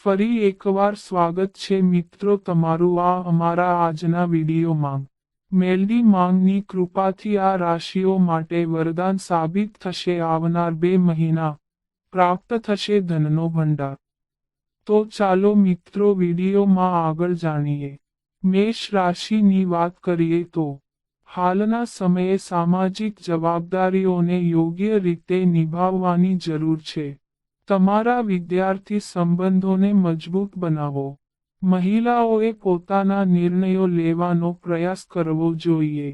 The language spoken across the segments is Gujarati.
ફરી એકવાર સ્વાગત છે મિત્રો તમારું આ અમારા આજના વિડીયોમાં। મેલડી માંગની કૃપાથી આ રાશિઓ માટે વરદાન સાબિત થશે। આવનાર 2 મહિના પ્રાપ્ત થશે ધનનો ભંડાર। તો ચાલો મિત્રો વિડીયોમાં આગળ જાણીએ। મેષ રાશિની વાત કરીએ તો હાલના સમયે સામાજિક જવાબદારીઓને યોગ્ય રીતે નિભાવવાની જરૂર છે। તમારા વિદ્યાર્થી સંબંધોને મજબૂત બનાવો। મહિલાઓએ પોતાના નિર્ણયો લેવાનો પ્રયાસ કરવો જોઈએ।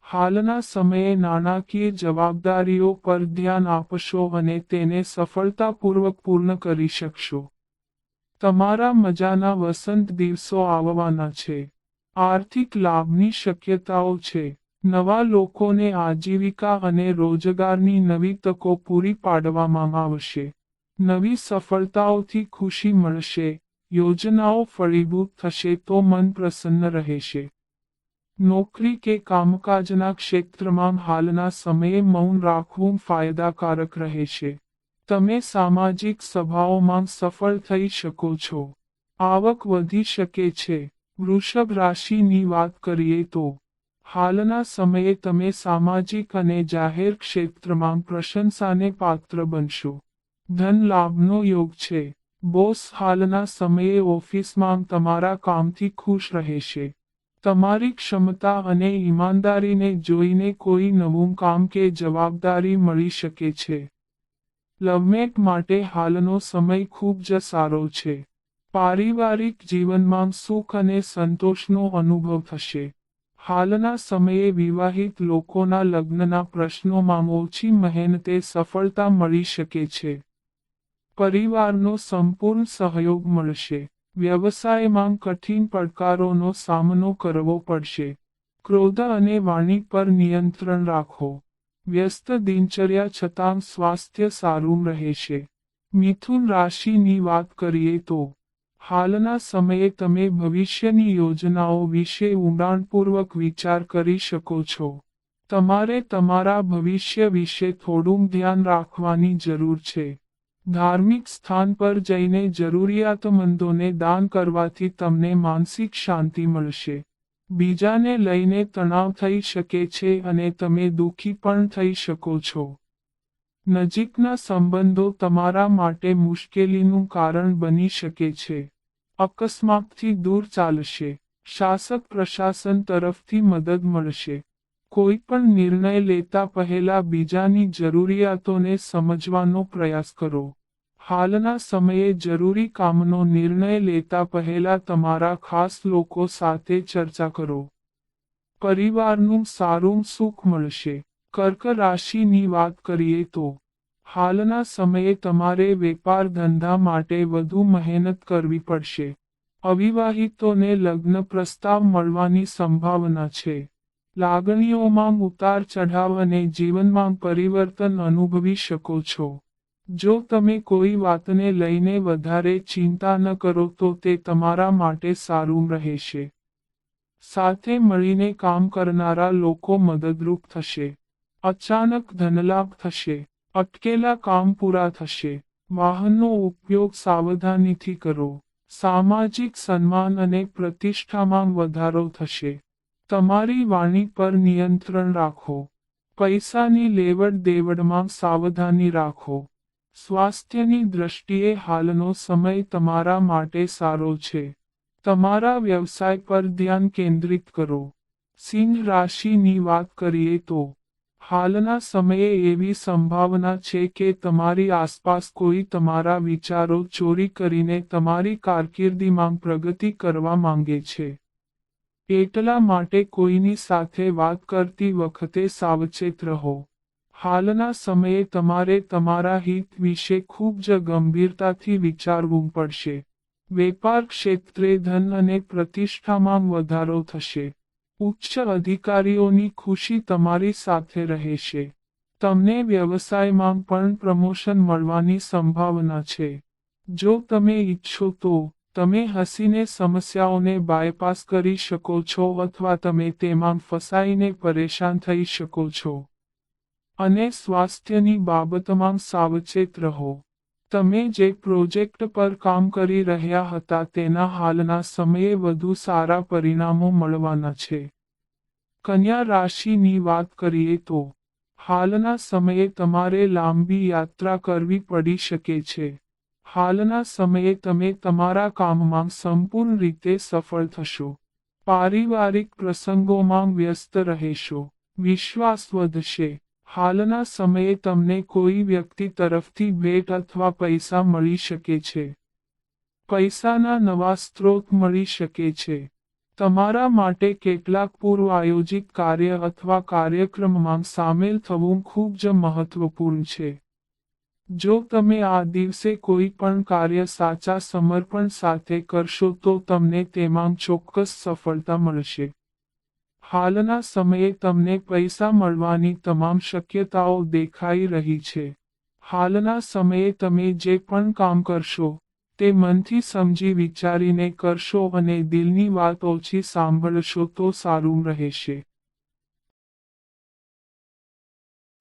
હાલના સમયે નાણાકીય જવાબદારીઓ પર ધ્યાન આપશો અને તેને સફળતાપૂર્વક પૂર્ણ કરી શકશો। તમારા મજાના વસંત દિવસો આવવાના છે। આર્થિક લાભની શક્યતાઓ છે। નવા લોકોને આજીવિકા અને રોજગારની નવી તકો પૂરી પાડવામાં આવશે। નવી સફળતાઓથી ખુશી મળશે। યોજનાઓ ફળીભૂત થશે તો મન પ્રસન્ન રહેશે। નોકરી કે કામકાજના ક્ષેત્રમાં હાલના સમયે મૌન રાખવું ફાયદાકારક રહેશે। તમે સામાજિક સભાઓમાં સફળ થઈ શકો છો। આવક વધી શકે છે। વૃષભ રાશિની વાત કરીએ તો હાલના સમયે તમે સામાજિક અને જાહેર ક્ષેત્રમાં પ્રશંસાને પાત્ર બનશો। ધન લાભનો યોગ છે। બોસ હાલના સમયે ઓફિસમાં તમારા કામથી ખુશ રહેશે। તમારી ક્ષમતા અને ઈમાનદારીને જોઈને કોઈ નવું કામ કે જવાબદારી મળી શકે છે। લવમેટ માટે હાલનો સમય ખૂબ જ સારો છે। પારિવારિક જીવનમાં સુખ અને સંતોષનો અનુભવ થશે। હાલના સમયે વિવાહિત લોકોના લગ્નના પ્રશ્નોમાં ઓછી મહેનતે સફળતા મળી શકે છે। પરિવારનો સંપૂર્ણ સહયોગ મળશે। વ્યવસાયમાં કઠિન પડકારોનો સામનો કરવો પડશે। ક્રોધ અને વાણી પર નિયંત્રણ રાખો। વ્યસ્ત દિનચર્યા છતાં સ્વાસ્થ્ય સારું રહેશે। મિથુન રાશિની વાત કરીએ તો હાલના સમયે તમે ભવિષ્યની યોજનાઓ વિશે ઊંડાણપૂર્વક વિચાર કરી શકો છો। તમારે તમારા ભવિષ્ય વિશે થોડું ધ્યાન રાખવાની જરૂર છે। ધાર્મિક સ્થાન પર જઈને જરૂરિયાતમંદોને દાન કરવાથી તમને માનસિક શાંતિ મળશે। બીજાને લઈને તણાવ થઈ શકે છે અને તમે દુઃખી પણ થઈ શકો છો। નજીકના સંબંધો તમારા માટે મુશ્કેલીનું કારણ બની શકે છે। અકસ્માતથી દૂર ચાલશે। શાસક પ્રશાસન તરફથી મદદ મળશે। કોઈ પણ નિર્ણય લેતા પહેલા બીજાની જરૂરિયાતોને સમજવાનો પ્રયાસ કરો। હાલના સમયે જરૂરી કામનો નિર્ણય લેતા પહેલા તમારા ખાસ લોકો સાથે ચર્ચા કરો। પરિવારનું સારું સુખ મળશે। કર્ક રાશિની વાત કરીએ તો હાલના સમયે તમારે વેપાર ધંધા માટે વધુ મહેનત કરવી પડશે। અવિવાહિતોને લગ્ન પ્રસ્તાવ મળવાની સંભાવના છે। લાગણીઓમાં ઉતાર ચઢાવ અને જીવનમાં પરિવર્તન અનુભવી શકો છો। જો તમે કોઈ વાતને લઈને વધારે ચિંતા ન કરો તો તે તમારા માટે સારું રહેશે। સાથે મળીને કામ કરનારા લોકો મદદરૂપ થશે। અચાનક ધનલાભ થશે। અટકેલા કામ પૂરા થશે। વાહનનો ઉપયોગ સાવધાનીથી કરો। સામાજિક સન્માન અને પ્રતિષ્ઠામાં વધારો થશે। તમારી વાણી પર નિયંત્રણ રાખો। પૈસાની લેવડ દેવડમાં સાવધાની રાખો। સ્વાસ્થ્યની દ્રષ્ટિએ હાલનો સમય તમારા માટે સારો છે। તમારા વ્યવસાય પર ધ્યાન કેન્દ્રિત કરો। સિંહ રાશિની વાત કરીએ તો હાલના સમયે એવી સંભાવના છે કે તમારી આસપાસ કોઈ તમારા વિચારો ચોરી કરીને તમારી કારકિર્દીમાં પ્રગતિ કરવા માંગે છે। એટલા માટે કોઈની સાથે વાત કરતી વખતે સાવચેત રહો। હાલના સમયે તમારે તમારા હિત વિશે ખૂબ જ ગંભીરતાથી વિચારવું પડશે। વેપાર ક્ષેત્રે ધન અને પ્રતિષ્ઠામાં વધારો થશે। ઉચ્ચ અધિકારીઓની ખુશી તમારી સાથે રહેશે। તમને વ્યવસાયમાં પણ પ્રમોશન મળવાની સંભાવના છે। જો તમે ઈચ્છો તો તમે હસીને સમસ્યાઓને બાયપાસ કરી શકો છો અથવા તમે તેમાં ફસાઈને પરેશાન થઈ શકો છો। અને સ્વાસ્થ્યની બાબતમાં સાવચેત રહો। તમે જે પ્રોજેક્ટ પર કામ કરી રહ્યા હતા તેના હાલના સમયે વધુ સારા પરિણામો મળવાના છે. કન્યા રાશિની વાત કરીએ તો હાલના સમયે તમારે લાંબી યાત્રા કરવી પડી શકે છે. હાલના સમયે તમે તમારા કામમાં સંપૂર્ણ રીતે સફળ થશો. પારિવારિક પ્રસંગોમાં વ્યસ્ત રહેશો. વિશ્વાસ વધશે. હાલના સમયે તમને કોઈ વ્યક્તિ તરફથી ભેટ અથવા પૈસા મળી શકે છે. પૈસાના નવા સ્ત્રોત મળી શકે છે. તમારા માટે કેટલાક પૂર્વ આયોજિત કાર્ય અથવા કાર્યક્રમમાં સામેલ થવું ખૂબ જ મહત્વપૂર્ણ છે. જો તમે આ દિવસે કોઈ પણ કાર્ય સાચા સમર્પણ સાથે કરશો તો તમને તેમાં ચોક્કસ સફળતા મળશે. હાલના સમયે તમને પૈસા મળવાની તમામ શક્યતાઓ દેખાઈ રહી છે. હાલના સમયે તમે જે પણ કામ કરશો તે મનથી સમજી વિચારીને કરશો અને દિલની વાત ઓછી સાંભળશો તો સારું રહેશે.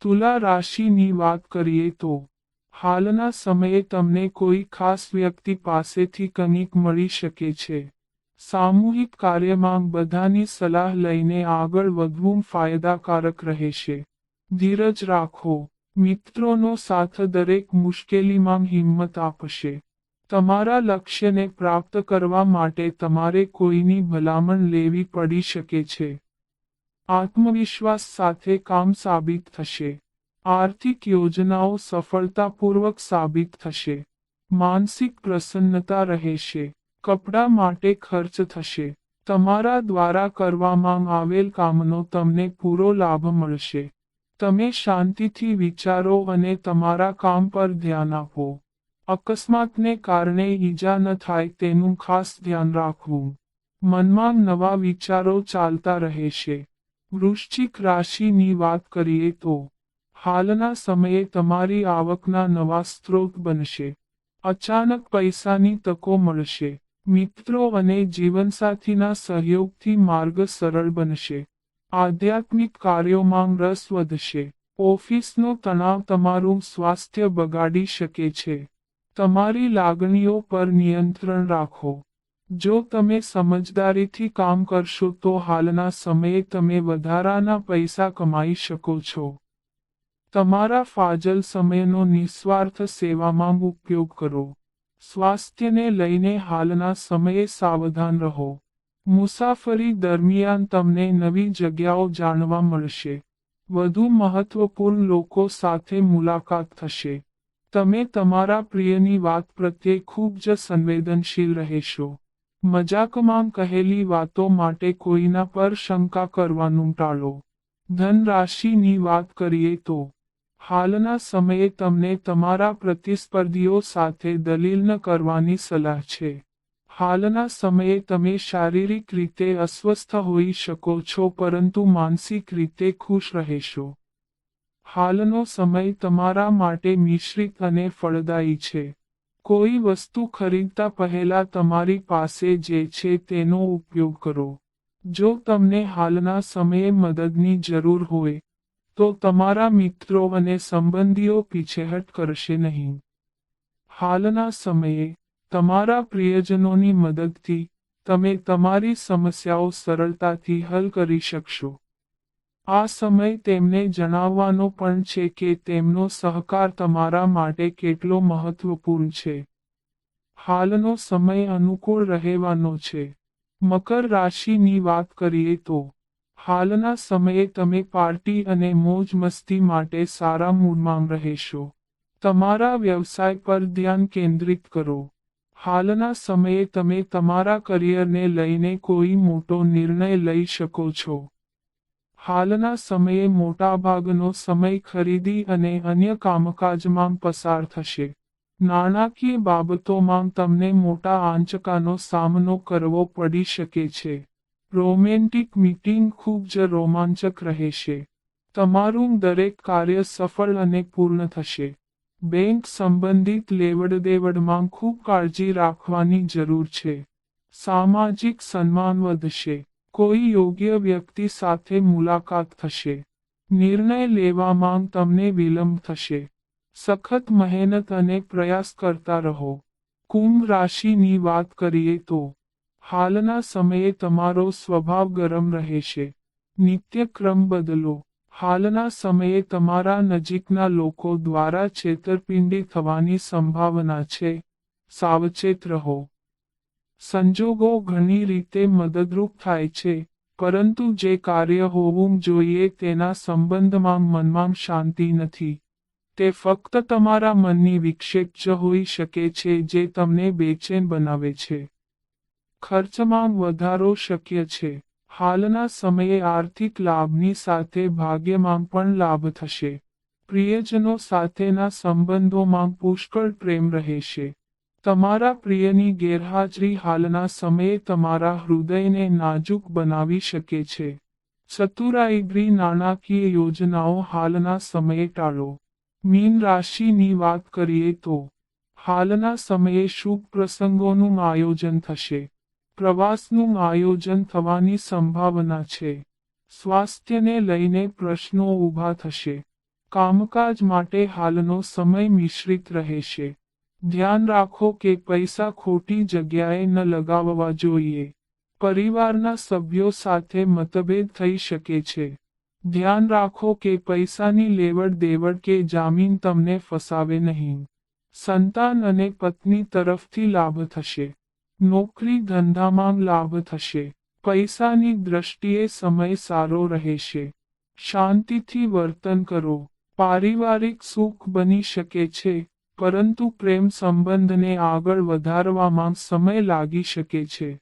તુલા રાશિની વાત કરીએ તો હાલના સમયે તમને કોઈ ખાસ વ્યક્તિ પાસેથી કંઈક મળી શકે છે. સામૂહિક કાર્યમાં બધાની સલાહ લઈને આગળ વધવું ફાયદાકારક રહેશે. ધીરજ રાખો. મિત્રોનો સાથ દરેક મુશ્કેલીમાં હિંમત આપશે. તમારા લક્ષ્યને પ્રાપ્ત કરવા માટે તમારે કોઈની ભલામણ લેવી પડી શકે છે. આત્મવિશ્વાસ સાથે કામ સાબિત થશે. આર્થિક યોજનાઓ સફળતાપૂર્વક સાબિત થશે. માનસિક પ્રસન્નતા રહેશે. કપડાં માટે ખર્ચ થશે. તમારા દ્વારા કરવામાં આવેલ કામનો તમને પૂરો લાભ મળશે. તમે શાંતિથી વિચારો અને તમારા કામ પર ધ્યાન આપો. અકસ્માતને કારણે ઈજા ન થાય તેનું ખાસ ધ્યાન રાખવું. મનમાં નવા વિચારો ચાલતા રહેશે. વૃશ્ચિક રાશિની વાત કરીએ તો હાલના સમયે તમારી આવકના નવા સ્ત્રોત બનશે. અચાનક પૈસાની તકો મળશે. મિત્રો અને જીવનસાથીના સહયોગથી માર્ગ સરળ બનશે. આધ્યાત્મિક કાર્યોમાં રસ વધશે. ઓફિસનો તણાવ તમારું સ્વાસ્થ્ય બગાડી શકે છે. તમારી લાગણીઓ પર નિયંત્રણ રાખો. જો તમે સમજદારીથી કામ કરશો તો હાલના સમયે તમે વધારાના પૈસા કમાઈ શકો છો. તમારા ફાજલ સમયનો નિસ્વાર્થ સેવામાં ઉપયોગ કરો. સ્વાસ્થ્યને લઈને હાલના સમયે સાવધાન રહો. મુસાફરી દરમિયાન તમને નવી જગ્યાઓ જાણવા મળશે. વધુ મહત્વપૂર્ણ લોકો સાથે મુલાકાત થશે. તમે તમારા પ્રિયની વાત પ્રત્યે ખૂબ જ સંવેદનશીલ રહેશો. મજાકમાં કહેલી વાતો માટે કોઈના પર શંકા કરવાનું ટાળો. ધન રાશિની વાત કરીએ તો હાલના સમયે તમને તમારા પ્રતિસ્પર્ધીઓ સાથે દલીલ ન કરવાની સલાહ છે. હાલના સમયે તમે શારીરિક રીતે અસ્વસ્થ હોઈ શકો છો પરંતુ માનસિક રીતે ખુશ રહેશો. હાલનો સમય તમારા માટે મિશ્રિત અને ફળદાયી છે. કોઈ વસ્તુ ખરીદતા પહેલા તમારી પાસે જે છે તેનો ઉપયોગ કરો. જો તમને હાલના સમયે મદદની જરૂર હોય તો તમારા મિત્રો અને સંબંધીઓ પીછેહટ કરશે નહીં. હાલના સમયે તમારા પ્રિયજનોની મદદથી તમે તમારી સમસ્યાઓ સરળતાથી હલ કરી શકશો. આ સમય તેમને જણાવવાનો પણ છે કે તેમનો સહકાર તમારા માટે કેટલો મહત્વપૂર્ણ છે. હાલનો સમય અનુકૂળ રહેવાનો છે. મકર રાશિની વાત કરીએ તો હાલના સમયે તમે પાર્ટી અને મોજ મસ્તી માટે સારા મૂડમાં રહેશો. તમારા વ્યવસાય પર ધ્યાન કેન્દ્રિત કરો. હાલના સમયે તમે તમારા કરિયરને લઈને કોઈ મોટો નિર્ણય લઈ શકો છો. હાલના સમયે મોટાભાગનો સમય ખરીદી અને અન્ય કામકાજમાં પસાર થશે. નાણાકીય બાબતોમાં તમને મોટા આંચકાનો સામનો કરવો પડી શકે છે. રોમેન્ટિક મીટિંગ ખૂબ જ રોમાંચક રહેશે. તમારું દરેક કાર્ય સફળ અને પૂર્ણ થશે. બેંક સંબંધિત લેવડદેવડમાં ખૂબ કાળજી રાખવાની જરૂર છે. સામાજિક સન્માન વધશે. કોઈ યોગ્ય વ્યક્તિ સાથે મુલાકાત થશે. નિર્ણય લેવામાં તમને વિલંબ થશે. સખત મહેનત અને પ્રયાસ કરતા રહો. કુંભ રાશિની વાત કરીએ તો હાલના સમયે તમારો સ્વભાવ ગરમ રહેશે. નિત્યક્રમ બદલો. હાલના સમયે તમારા નજીકના લોકો દ્વારા છેતરપિંડી થવાની સંભાવના છે. સાવચેત રહો. સંજોગો ઘણી રીતે મદદરૂપ થાય છે, પરંતુ જે કાર્ય હોવું જોઈએ તેના સંબંધમાં મનમાં શાંતિ નથી. તે ફક્ત તમારા મનની વિક્ષેપ જ હોઈ શકે છે જે તમને બેચેન બનાવે છે. ખર્ચમાં વધારો શક્ય છે. હાલના સમયે આર્થિક લાભની સાથે ભાગ્યમાં પણ લાભ થશે. પ્રિયજનો સાથેના સંબંધોમાં પુષ્કળ પ્રેમ રહેશે. તમારા પ્રિયની ગેરહાજરી હાલના સમયે તમારા હૃદયને નાજુક બનાવી શકે છે. ચતુરાઈભરી નાણાકીય યોજનાઓ હાલના સમયે ટાળો. મીન રાશિની વાત કરીએ તો હાલના સમયે શુભ પ્રસંગોનું આયોજન થશે. પ્રવાસનું આયોજન થવાની સંભાવના છે. સ્વાસ્થ્યને લઈને પ્રશ્નો ઊભા થશે. કામકાજ માટે હાલનો સમય મિશ્રિત રહેશે. ધ્યાન રાખો કે પૈસા ખોટી જગ્યાએ ન લગાવવા જોઈએ. પરિવારના સભ્યો સાથે મતભેદ થઈ શકે છે. ધ્યાન રાખો કે પૈસાની લેવડ દેવડ કે જામીન તમને ફસાવે નહીં. સંતાન અને પત્ની તરફથી લાભ થશે. નોકરી ધંધામાં લાભ થશે. પૈસાની દ્રષ્ટિએ સમય સારો રહેશે. શાંતિથી વર્તન કરો. પારિવારિક સુખ બની શકે છે, પરંતુ પ્રેમ સંબંધને આગળ વધારવામાં સમય લાગી શકે છે.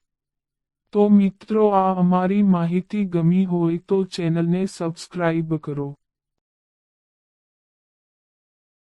તો મિત્રો, આ અમારી માહિતી ગમી હોય તો ચેનલને સબસ્ક્રાઇબ કરો.